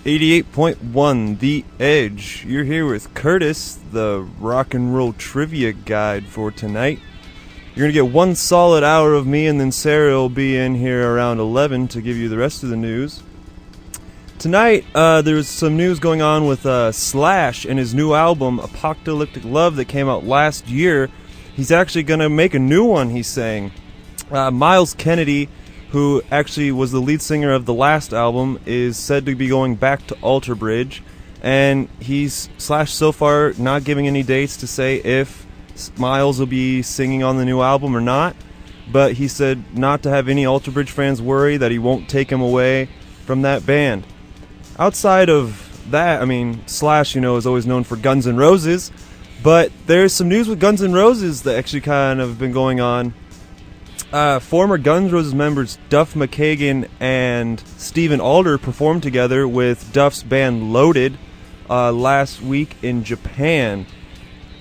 88.1 The Edge. You're here with Curtis, the rock and roll trivia guide for tonight. You're going to get one solid hour of me, and then Sarah will be in here around 11 to give you the rest of the news. Tonight, there's some news going on with Slash and his new album, Apocalyptic Love, that came out last year. He's actually going to make a new one, he's saying. Miles Kennedy, who actually was the lead singer of the last album, is said to be going back to Alter Bridge, and he's Slash so far not giving any dates to say if Miles will be singing on the new album or not, but he said not to have any Alter Bridge fans worry that he won't take him away from that band. Outside of that, I mean, Slash, is always known for Guns N' Roses, but there's some news with Guns N' Roses that actually kind of been going on. Former Guns N' Roses members Duff McKagan and Steven Adler performed together with Duff's band Loaded last week in Japan.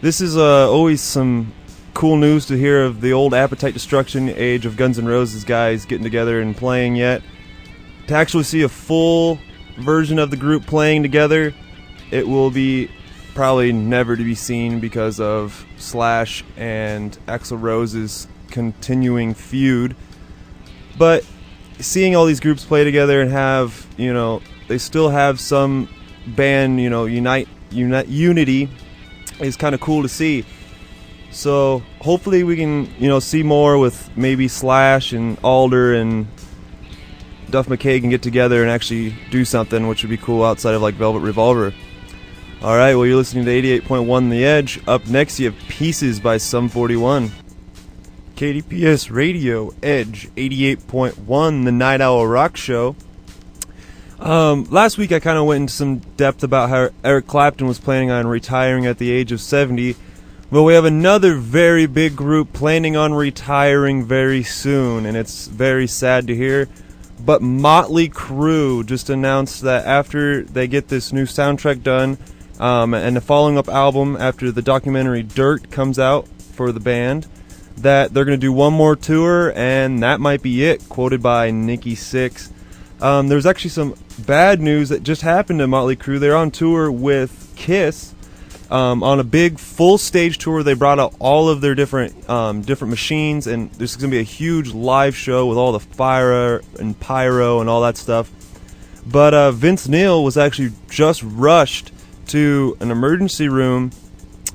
This is always some cool news to hear of the old Appetite Destruction age of Guns N' Roses guys getting together and playing yet. To actually see a full version of the group playing together, it will be probably never to be seen because of Slash and Axl Rose's continuing feud. But seeing all these groups play together and have, they still have some band, unity is kind of cool to see. So hopefully we can, see more with maybe Slash and Alder and Duff McKagan get together and actually do something, which would be cool outside of like Velvet Revolver. Alright, well, you're listening to 88.1 The Edge. Up next you have Pieces by Sum 41. KDPS Radio, Edge 88.1, the Night Owl Rock Show. Last week I kind of went into some depth about how Eric Clapton was planning on retiring at the age of 70. Well, we have another very big group planning on retiring very soon, and it's very sad to hear. But Motley Crue just announced that after they get this new soundtrack done, and the following up album after the documentary Dirt comes out for the band, that they're going to do one more tour, and that might be it, quoted by Nikki Sixx. There's actually some bad news that just happened to Motley Crue. They're on tour with Kiss, on a big full stage tour. They brought out all of their different machines, and there's going to be a huge live show with all the fire and pyro and all that stuff. But Vince Neil was actually just rushed to an emergency room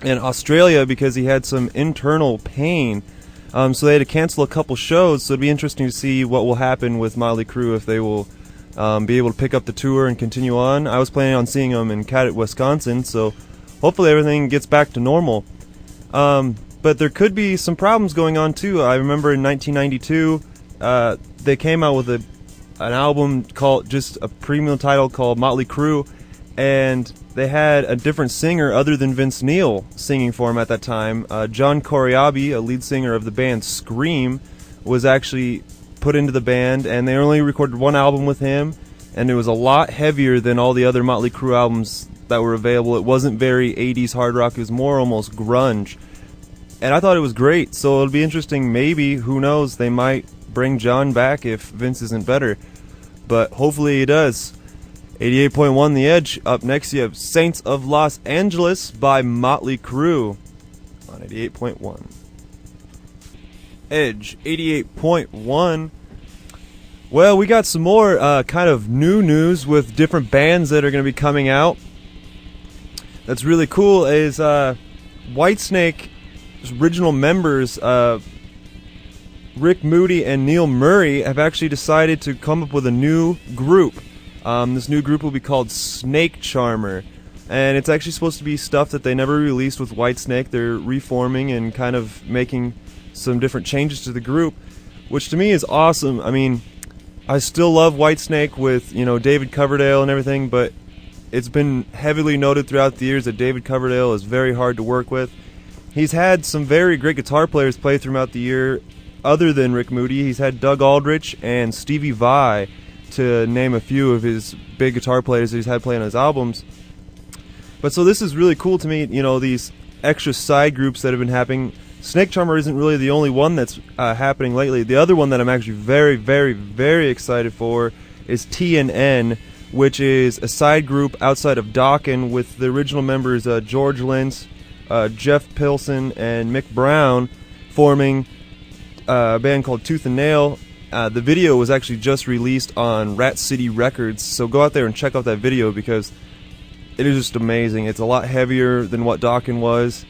in Australia because he had some internal pain, so they had to cancel a couple shows. So it'd be interesting to see what will happen with Motley Crue, if they will be able to pick up the tour and continue on. I was planning on seeing them in Cadott, Wisconsin, so hopefully everything gets back to normal. But there could be some problems going on too. I remember in 1992 they came out with an album called, just a premium title called Motley Crue, and they had a different singer other than Vince Neil singing for him at that time. John Corabi, a lead singer of the band Scream, was actually put into the band, and they only recorded one album with him, and it was a lot heavier than all the other Motley Crue albums that were available. It wasn't very 80s hard rock, it was more almost grunge. And I thought it was great, so it'll be interesting. Maybe, who knows, they might bring John back if Vince isn't better. But hopefully he does. 88.1 The Edge. Up next you have Saints of Los Angeles by Motley Crue on 88.1. Edge 88.1. Well, we got some more kind of new news with different bands that are going to be coming out. That's really cool is Whitesnake's original members, Rick Moody and Neil Murray, have actually decided to come up with a new group. This new group will be called Snake Charmer, and it's actually supposed to be stuff that they never released with Whitesnake. They're reforming and kind of making some different changes to the group, which to me is awesome. I mean, I still love Whitesnake with, David Coverdale and everything, but it's been heavily noted throughout the years that David Coverdale is very hard to work with. He's had some very great guitar players play throughout the year other than Rick Moody. He's had Doug Aldrich and Stevie Vai, to name a few of his big guitar players that he's had playing on his albums. But so this is really cool to me, these extra side groups that have been happening. Snake Charmer isn't really the only one that's happening lately. The other one that I'm actually very, very, very excited for is TNN which is a side group outside of Dokken with the original members George Lynch, Jeff Pilson, and Mick Brown forming a band called Tooth and Nail. The video was actually just released on Rat City Records, so go out there and check out that video because it is just amazing. It's a lot heavier than what Dokken was.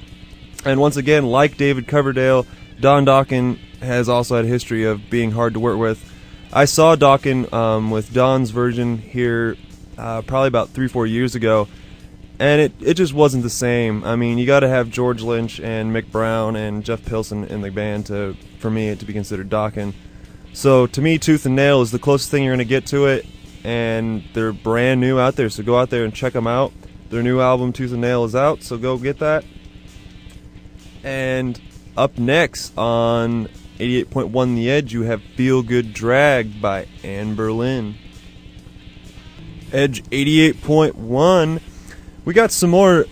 And once again, like David Coverdale, Don Dokken has also had a history of being hard to work with. I saw Dokken with Don's version here probably about 3-4 years ago, and it just wasn't the same. I mean, you got to have George Lynch and Mick Brown and Jeff Pilson in the band for me to be considered Dokken. So to me, Tooth and Nail is the closest thing you're going to get to it, and they're brand new out there, so go out there and check them out. Their new album, Tooth and Nail, is out, so go get that. And up next on 88.1 The Edge, you have Feel Good Drag by Anne Berlin. Edge 88.1. We got some more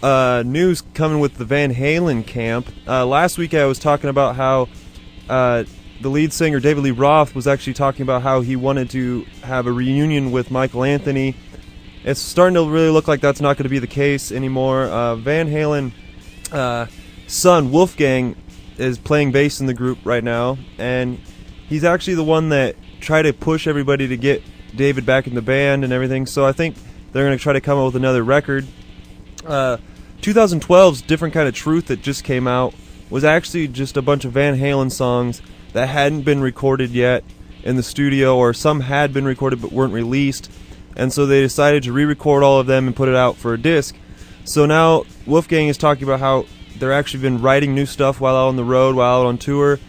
news coming with the Van Halen camp. Last week I was talking about how the lead singer, David Lee Roth, was actually talking about how he wanted to have a reunion with Michael Anthony. It's starting to really look like that's not going to be the case anymore. Van Halen son, Wolfgang, is playing bass in the group right now, and he's actually the one that tried to push everybody to get David back in the band and everything, so I think they're going to try to come up with another record. 2012's Different Kind of Truth that just came out was actually just a bunch of Van Halen songs that hadn't been recorded yet in the studio, or some had been recorded but weren't released, and so they decided to re-record all of them and put it out for a disc. So now Wolfgang is talking about how they're actually been writing new stuff while out on the road, while out on tour,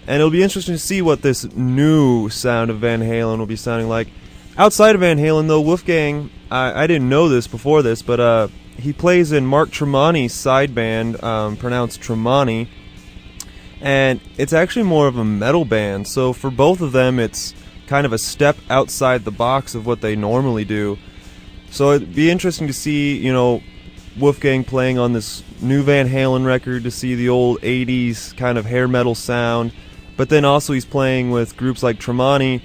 and it'll be interesting to see what this new sound of Van Halen will be sounding like. Outside of Van Halen, though, Wolfgang, I didn't know this before this, but he plays in Mark Tremonti's side band, pronounced Tremonti, and it's actually more of a metal band, so for both of them it's kind of a step outside the box of what they normally do. So it'd be interesting to see, Wolfgang playing on this new Van Halen record, to see the old 80s kind of hair metal sound, but then also he's playing with groups like Tremonti,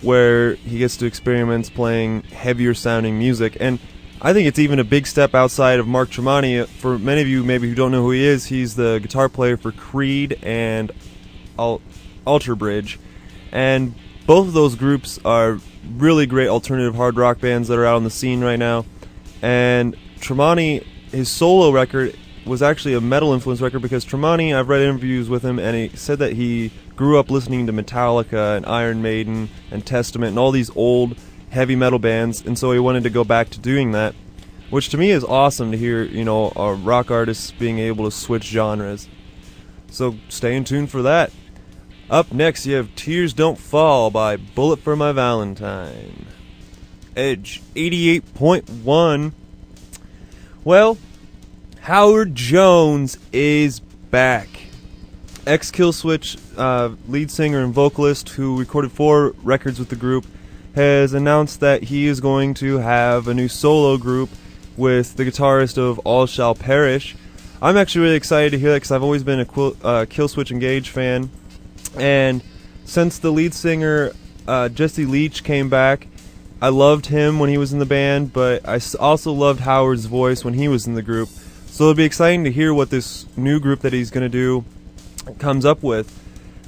where he gets to experiment playing heavier sounding music. And I think it's even a big step outside of Mark Tremonti. For many of you maybe who don't know who he is, he's the guitar player for Creed and Alter Bridge, and both of those groups are really great alternative hard rock bands that are out on the scene right now. And Tremonti, his solo record, was actually a metal influence record, because Tremonti, I've read interviews with him, and he said that he grew up listening to Metallica and Iron Maiden and Testament and all these old heavy metal bands, and so he wanted to go back to doing that, which to me is awesome to hear, a rock artist being able to switch genres. So stay in tune for that. Up next, you have Tears Don't Fall by Bullet for My Valentine. Edge 88.1. Well, Howard Jones is back. Ex-Killswitch lead singer and vocalist, who recorded 4 records with the group, has announced that he is going to have a new solo group with the guitarist of All Shall Perish. I'm actually really excited to hear that, because I've always been a Killswitch Engage fan, and since the lead singer Jesse Leach came back, I loved him when he was in the band, but I also loved Howard's voice when he was in the group. So it'll be exciting to hear what this new group that he's going to do comes up with.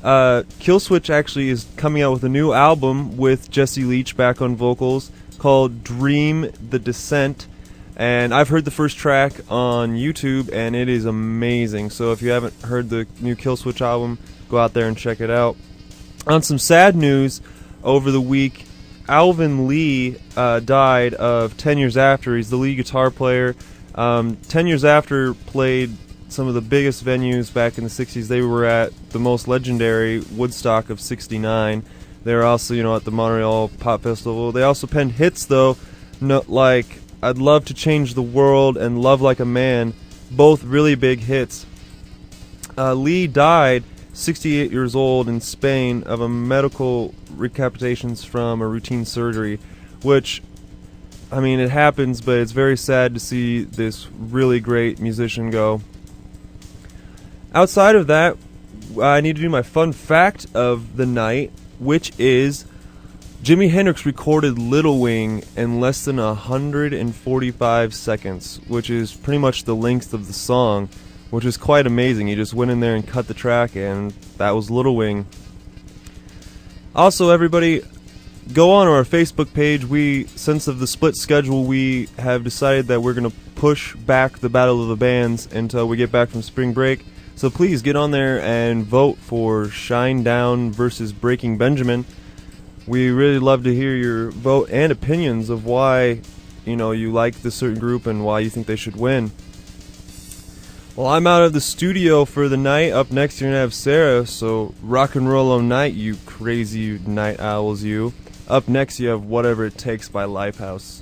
Killswitch actually is coming out with a new album with Jesse Leach back on vocals called Dream the Descent, and I've heard the first track on YouTube and it is amazing. So if you haven't heard the new Killswitch album, go out there and check it out. On some sad news over the week, Alvin Lee died of 10 Years After. He's the lead guitar player. 10 Years After played some of the biggest venues back in the 60s. They were at the most legendary Woodstock of 69. They were also, at the Montreal Pop Festival. They also penned hits, though, like I'd Love to Change the World and Love Like a Man, both really big hits. Lee died 68 years old in Spain of a medical recapitations from a routine surgery, which, it happens, but it's very sad to see this really great musician go. Outside of that, I need to do my fun fact of the night, which is Jimi Hendrix recorded Little Wing in less than 145 seconds, which is pretty much the length of the song, which is quite amazing. He just went in there and cut the track, and that was Little Wing. Also, everybody, go on our Facebook page. Since of the split schedule, we have decided that we're going to push back the Battle of the Bands until we get back from spring break. So please get on there and vote for Shinedown versus Breaking Benjamin. We really love to hear your vote and opinions of why, you like this certain group and why you think they should win. Well, I'm out of the studio for the night. Up next, you're going to have Sarah, so rock and roll all night, you crazy night owls, you. Up next, you have Whatever It Takes by Lifehouse.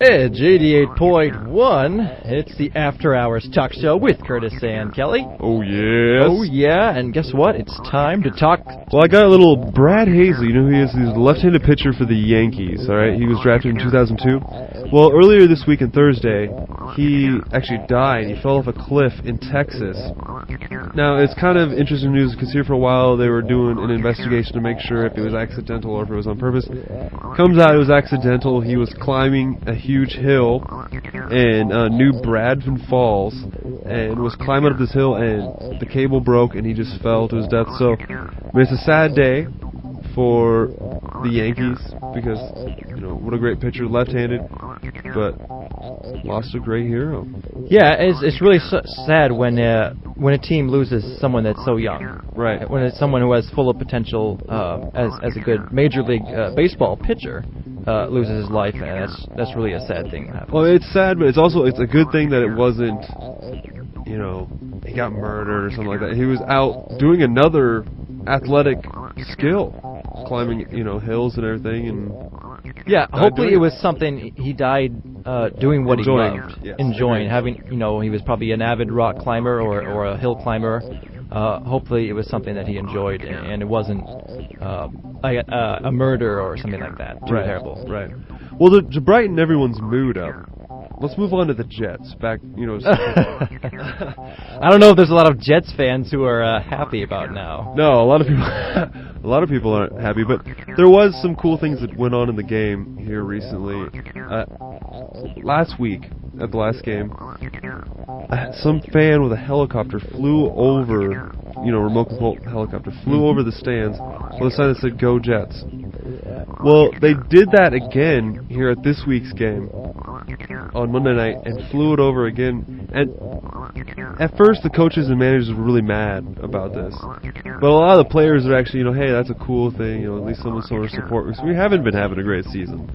It's 88.1. It's the After Hours Talk Show with Curtis and Kelly. Oh, yes. Oh, yeah, and guess what? It's time to talk. Well, I got a little Brad Hazley. You know who he is? He's a left-handed pitcher for the Yankees, all right? He was drafted in 2002. Well, earlier this week on Thursday, he actually died. He fell off a cliff in Texas. Now, it's kind of interesting news because here for a while they were doing an investigation to make sure if it was accidental or if it was on purpose. Comes out it was accidental. He was climbing a huge hill in New Bradford Falls and was climbing up this hill, and the cable broke and he just fell to his death. So, it's a sad day for the Yankees because, what a great pitcher, left-handed, but lost a great hero. Yeah, it's really sad when a team loses someone that's so young. Right. When it's someone who has full of potential as a good Major League Baseball pitcher loses his life, and that's really a sad thing that happens. Well, it's sad, but it's a good thing that it wasn't, he got murdered or something like that. He was out doing another athletic skill, climbing, hills and everything, and yeah, hopefully it was something he died doing what he loved, yes, enjoying, having, he was probably an avid rock climber or a hill climber. Hopefully it was something that he enjoyed, and it wasn't like a murder or something like that. Too terrible. Right. Well, to brighten everyone's mood up, let's move on to the Jets. I don't know if there's a lot of Jets fans who are happy about now. No, a lot of people aren't happy, but there was some cool things that went on in the game here recently. Last week, at the last game, some fan with a helicopter flew over, remote control helicopter, flew over the stands with a sign that said, "Go Jets." Well, they did that again here at this week's game on Monday night and flew it over again. And at first, the coaches and managers were really mad about this. But a lot of the players are actually, hey, that's a cool thing. At least someone's showing support. Because we haven't been having a great season.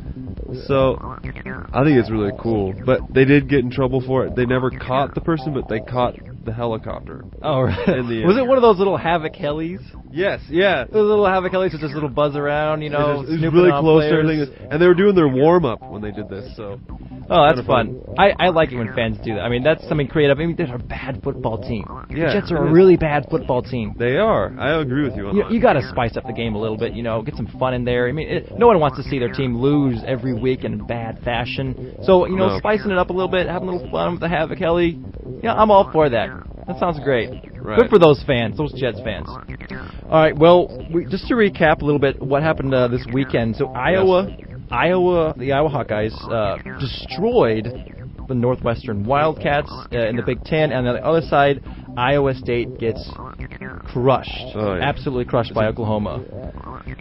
So, I think it's really cool. But they did get in trouble for it. They never caught the person, but they caught the helicopter. Oh, right. Was it one of those little Havoc helis? Yes, yeah. Those little Havoc helis with just little buzz around, It was really close to everything. And they were doing their warm-up when they did this, so... Oh, that's fun. I like it when fans do that. I mean, that's something creative. I mean, they're a bad football team. Yeah, the Jets are a really bad football team. They are. I agree with you on that. You got to spice up the game a little bit, get some fun in there. I mean, no one wants to see their team lose every week in bad fashion. So, spicing it up a little bit, having a little fun with the Havoc Heli, I'm all for that. That sounds great. Right. Good for those fans, those Jets fans. All right, well, just to recap a little bit what happened this weekend. So, the Iowa Hawkeyes destroyed the Northwestern Wildcats in the Big Ten, and on the other side, Iowa State gets crushed, absolutely crushed by Oklahoma.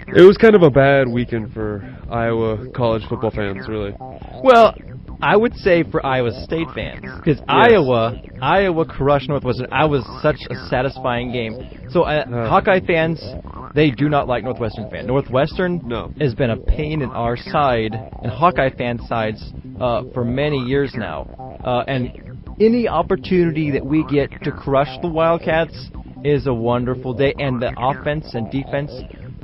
It was kind of a bad weekend for Iowa college football fans, really. Well, I would say for Iowa State fans, because Iowa crushed Northwestern. It was such a satisfying game. So Hawkeye fans, they do not like Northwestern fans. Northwestern has been a pain in our side, and Hawkeye fan sides, for many years now. And any opportunity that we get to crush the Wildcats is a wonderful day. And the offense and defense,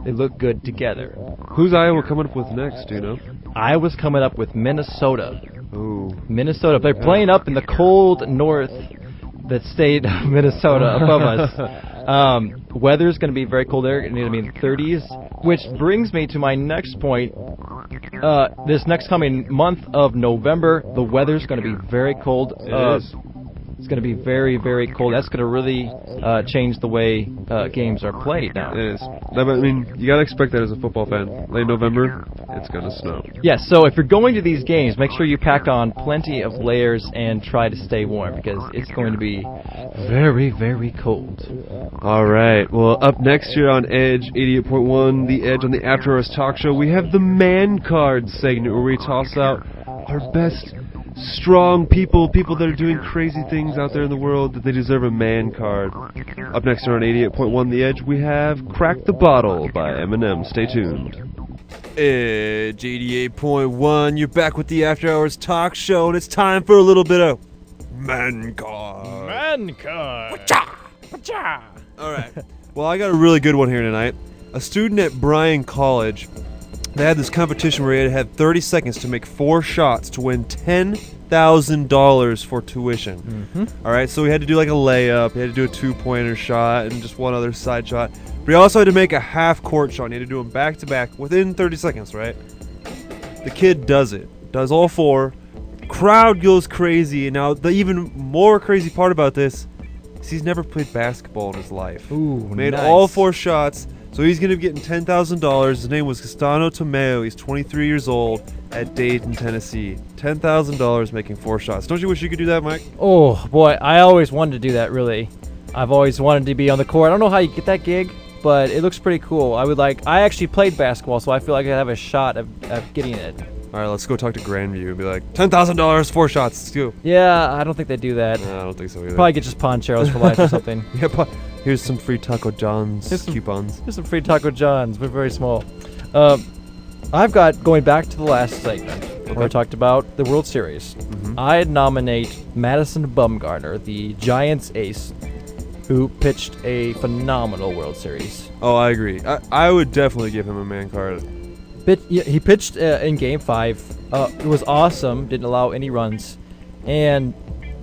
they look good together. Who's Iowa coming up with next, do you know? Iowa's coming up with Minnesota. Ooh. Minnesota. They're playing up in the cold north, the state of Minnesota above us. Weather's going to be very cold there. It's going to be in the 30s, which brings me to my next point. This next coming month of November, the weather's going to be very cold. It is. It's going to be very, very cold. That's going to really change the way games are played now. It is. I mean, you gotta expect that as a football fan. Late November, it's gonna snow. Yes, so if you're going to these games, make sure you pack on plenty of layers and try to stay warm because it's going to be very, very cold. Alright, well, up next here on Edge 88.1, The Edge on the After Hours Talk Show, we have the Man Card segment where we toss out our best strong people that are doing crazy things out there in the world that they deserve a man card. Up next here on 88.1 The Edge, we have Crack the Bottle by Eminem. Stay tuned. Edge 88.1, you're back with the After Hours Talk Show, and it's time for a little bit of Man Card. Man card. Alright, well, I got a really good one here tonight. A student at Bryan College, they had this competition where he had 30 seconds to make 4 shots to win $10,000 for tuition. Alright, so he had to do like a layup, he had to do a 2-pointer shot, and just one other side shot. But he also had to make a half-court shot, and he had to do them back-to-back within 30 seconds, right? The kid does it. Does all 4. Crowd goes crazy, and now the even more crazy part about this is he's never played basketball in his life. Ooh, Made nice. all 4 shots. So he's going to be getting $10,000. His name was Castano Tomeo. He's 23 years old at Dayton, Tennessee. $10,000 making 4 shots. Don't you wish you could do that, Mike? Oh, boy, I always wanted to do that, really. I've always wanted to be on the court. I don't know how you get that gig, but it looks pretty cool. I actually played basketball, so I feel like I have a shot of getting it. All right, let's go talk to Grandview and be like, $10,000, 4 shots. Let's go. Yeah, I don't think they do that. No, I don't think so either. Probably get just poncheros for life or something. Yeah, here's some free Taco John's coupons. Here's some free Taco Johns, but very small. I've got, going back to the last segment, where I talked about the World Series. I'd nominate Madison Bumgarner, the Giants ace, who pitched a phenomenal World Series. Oh, I agree. I would definitely give him a man card. He pitched in Game 5. It was awesome. Didn't allow any runs. And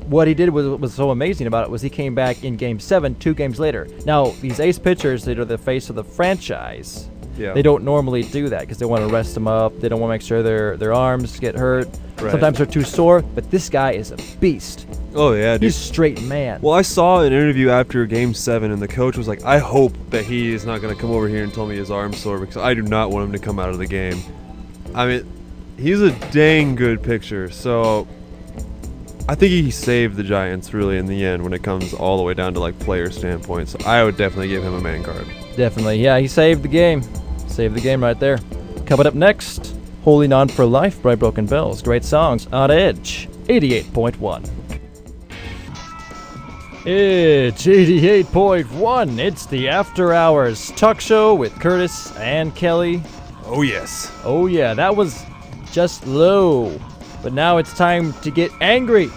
what he did was so amazing about it was he came back in Game 7, 2 games later. Now, these ace pitchers that are the face of the franchise, they don't normally do that because they want to rest them up. They don't want to make sure their arms get hurt. Right. Sometimes they're too sore. But this guy is a beast. Oh, yeah, dude. He's a straight man. Well, I saw an interview after Game 7, and the coach was like, I hope that he is not going to come over here and tell me his arm's sore because I do not want him to come out of the game. I mean, he's a dang good pitcher, so I think he saved the Giants really in the end when it comes all the way down to like player standpoint. So I would definitely give him a man card. Definitely. Yeah, he saved the game. Saved the game right there. Coming up next, Holding On for Life by Broken Bells. Great songs on Edge 88.1. It's 88.1. It's the After Hours Talk Show with Curtis and Kelly. Oh, yes. Oh, yeah, that was just low. But now it's time to get angry.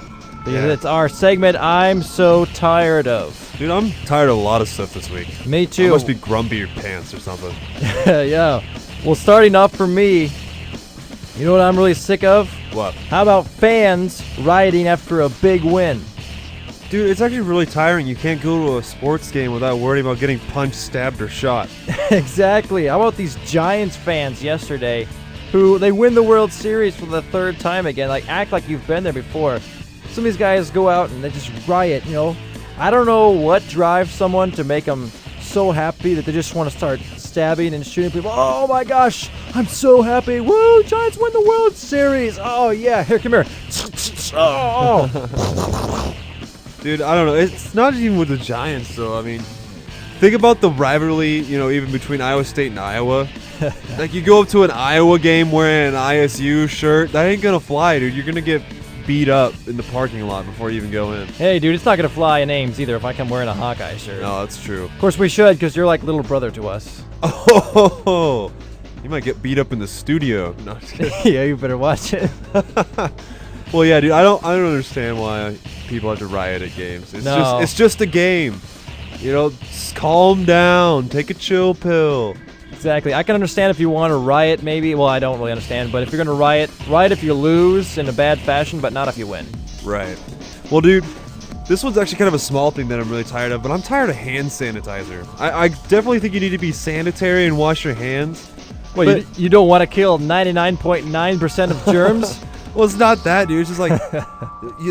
Because it's our segment I'm so tired of. Dude, I'm tired of a lot of stuff this week. Me too. I must be grumpy pants or something. Yeah. Well, starting off for me, you know what I'm really sick of? What? How about fans rioting after a big win? Dude, it's actually really tiring. You can't go to a sports game without worrying about getting punched, stabbed, or shot. Exactly. How about these Giants fans yesterday who they win the World Series for the 3rd time again? Like, act like you've been there before. Some of these guys go out and they just riot, you know. I don't know what drives someone to make them so happy that they just want to start stabbing and shooting people. Oh my gosh, I'm so happy. Woo, Giants win the World Series. Oh yeah, here, come here. Oh. Dude, I don't know. It's not even with the Giants, though. I mean, think about the rivalry, you know, even between Iowa State and Iowa. Like, you go up to an Iowa game wearing an ISU shirt, that ain't gonna fly, dude. You're gonna get beat up in the parking lot before you even go in. Hey, dude, it's not gonna fly in Ames either if I come wearing a Hawkeye shirt. No, that's true. Of course we should, because you're like little brother to us. Oh, you might get beat up in the studio. No, just kidding. Yeah, you better watch it. Well, yeah, dude, I don't understand why people have to riot at games. It's just a game. You know, just calm down, take a chill pill. Exactly. I can understand if you want to riot, maybe. Well, I don't really understand, but if you're going to riot if you lose in a bad fashion, but not if you win. Right. Well, dude, this one's actually kind of a small thing that I'm really tired of, but I'm tired of hand sanitizer. I definitely think you need to be sanitary and wash your hands. Well, you don't want to kill 99.9% of germs? Well, it's not that, dude. It's just like,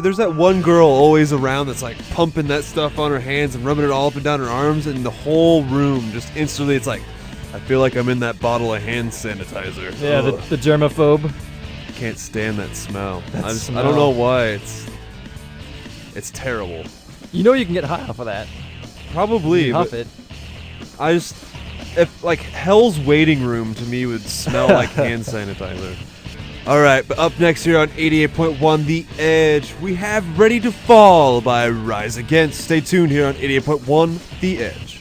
there's that one girl always around that's like pumping that stuff on her hands and rubbing it all up and down her arms, and the whole room just instantly, it's like, I feel like I'm in that bottle of hand sanitizer. Yeah, the germaphobe. Can't stand that smell. I smell. don't know why. It's terrible. You know you can get high off of that. Probably, You huff but it. if like Hell's Waiting Room to me would smell like hand sanitizer. All right, but up next here on 88.1 The Edge, we have Ready to Fall by Rise Against. Stay tuned here on 88.1 The Edge.